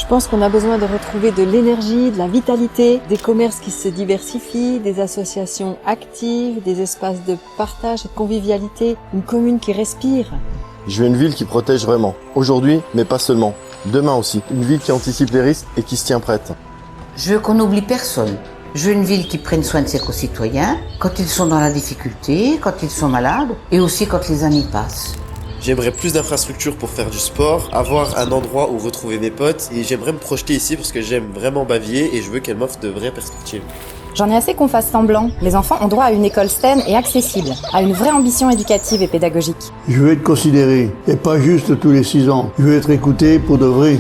Je pense qu'on a besoin de retrouver de l'énergie, de la vitalité, des commerces qui se diversifient, des associations actives, des espaces de partage et de convivialité, une commune qui respire. Je veux une ville qui protège vraiment. Aujourd'hui, mais pas seulement. Demain aussi. Une ville qui anticipe les risques et qui se tient prête. Je veux qu'on n'oublie personne. Je veux une ville qui prenne soin de ses concitoyens quand ils sont dans la difficulté, quand ils sont malades et aussi quand les années passent. J'aimerais plus d'infrastructures pour faire du sport, avoir un endroit où retrouver mes potes et j'aimerais me projeter ici parce que j'aime vraiment Bavier et je veux qu'elle m'offre de vraies perspectives. J'en ai assez qu'on fasse semblant. Les enfants ont droit à une école saine et accessible, à une vraie ambition éducative et pédagogique. Je veux être considéré, et pas juste tous les 6 ans. Je veux être écouté pour de vrai.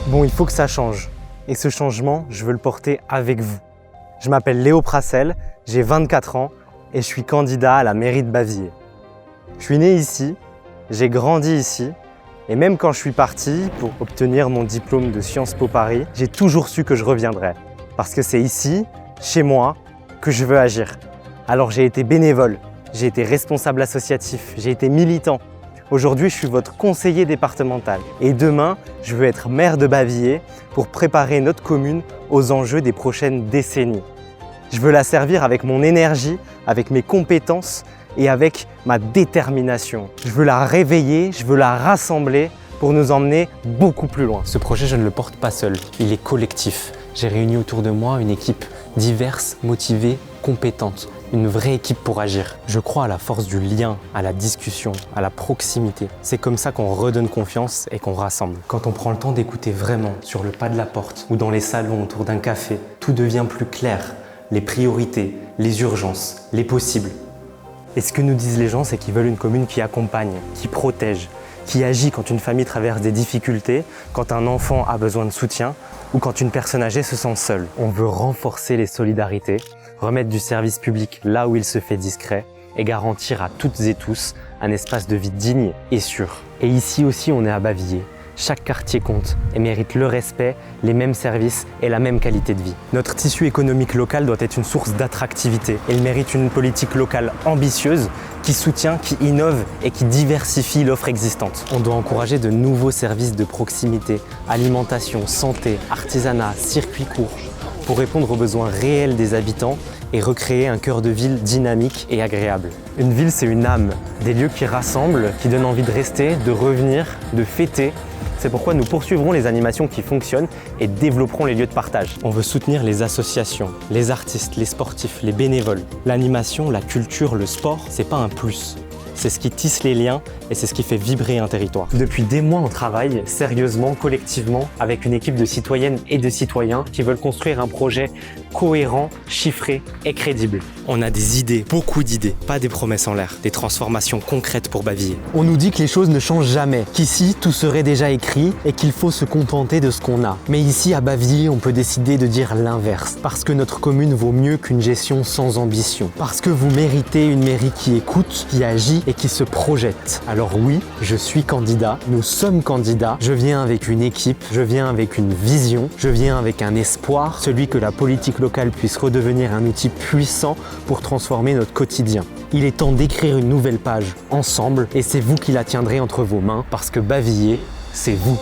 Bon, il faut que ça change. Et ce changement, je veux le porter avec vous. Je m'appelle Léo Prassel, j'ai 24 ans et je suis candidat à la mairie de Bavier. Je suis né ici, j'ai grandi ici et même quand je suis parti pour obtenir mon diplôme de Sciences Po Paris, j'ai toujours su que je reviendrais. Parce que c'est ici, chez moi, que je veux agir. Alors j'ai été bénévole, j'ai été responsable associatif, j'ai été militant. Aujourd'hui, je suis votre conseiller départemental et demain, je veux être maire de Bavier pour préparer notre commune aux enjeux des prochaines décennies. Je veux la servir avec mon énergie, avec mes compétences et avec ma détermination. Je veux la réveiller, je veux la rassembler pour nous emmener beaucoup plus loin. Ce projet, je ne le porte pas seul, il est collectif. J'ai réuni autour de moi une équipe diverse, motivée, compétente. Une vraie équipe pour agir. Je crois à la force du lien, à la discussion, à la proximité. C'est comme ça qu'on redonne confiance et qu'on rassemble. Quand on prend le temps d'écouter vraiment sur le pas de la porte ou dans les salons autour d'un café, tout devient plus clair. Les priorités, les urgences, les possibles. Et ce que nous disent les gens, c'est qu'ils veulent une commune qui accompagne, qui protège, qui agit quand une famille traverse des difficultés, quand un enfant a besoin de soutien ou quand une personne âgée se sent seule. On veut renforcer les solidarités, remettre du service public là où il se fait discret et garantir à toutes et tous un espace de vie digne et sûr. Et ici aussi, on est à Bavier. Chaque quartier compte et mérite le respect, les mêmes services et la même qualité de vie. Notre tissu économique local doit être une source d'attractivité. Il mérite une politique locale ambitieuse qui soutient, qui innove et qui diversifie l'offre existante. On doit encourager de nouveaux services de proximité, alimentation, santé, artisanat, circuits courts, pour répondre aux besoins réels des habitants et recréer un cœur de ville dynamique et agréable. Une ville, c'est une âme, des lieux qui rassemblent, qui donnent envie de rester, de revenir, de fêter. C'est pourquoi nous poursuivrons les animations qui fonctionnent et développerons les lieux de partage. On veut soutenir les associations, les artistes, les sportifs, les bénévoles. L'animation, la culture, le sport, c'est pas un plus. C'est ce qui tisse les liens et c'est ce qui fait vibrer un territoire. Depuis des mois, on travaille sérieusement, collectivement, avec une équipe de citoyennes et de citoyens qui veulent construire un projet cohérent, chiffré et crédible. On a des idées, beaucoup d'idées, pas des promesses en l'air, des transformations concrètes pour Bavier. On nous dit que les choses ne changent jamais, qu'ici tout serait déjà écrit et qu'il faut se contenter de ce qu'on a. Mais ici à Bavier, on peut décider de dire l'inverse, parce que notre commune vaut mieux qu'une gestion sans ambition, parce que vous méritez une mairie qui écoute, qui agit et qui se projette. Alors oui, je suis candidat, nous sommes candidats, je viens avec une équipe, je viens avec une vision, je viens avec un espoir, celui que la politique locale puisse redevenir un outil puissant pour transformer notre quotidien. Il est temps d'écrire une nouvelle page ensemble et c'est vous qui la tiendrez entre vos mains parce que Bavier, c'est vous.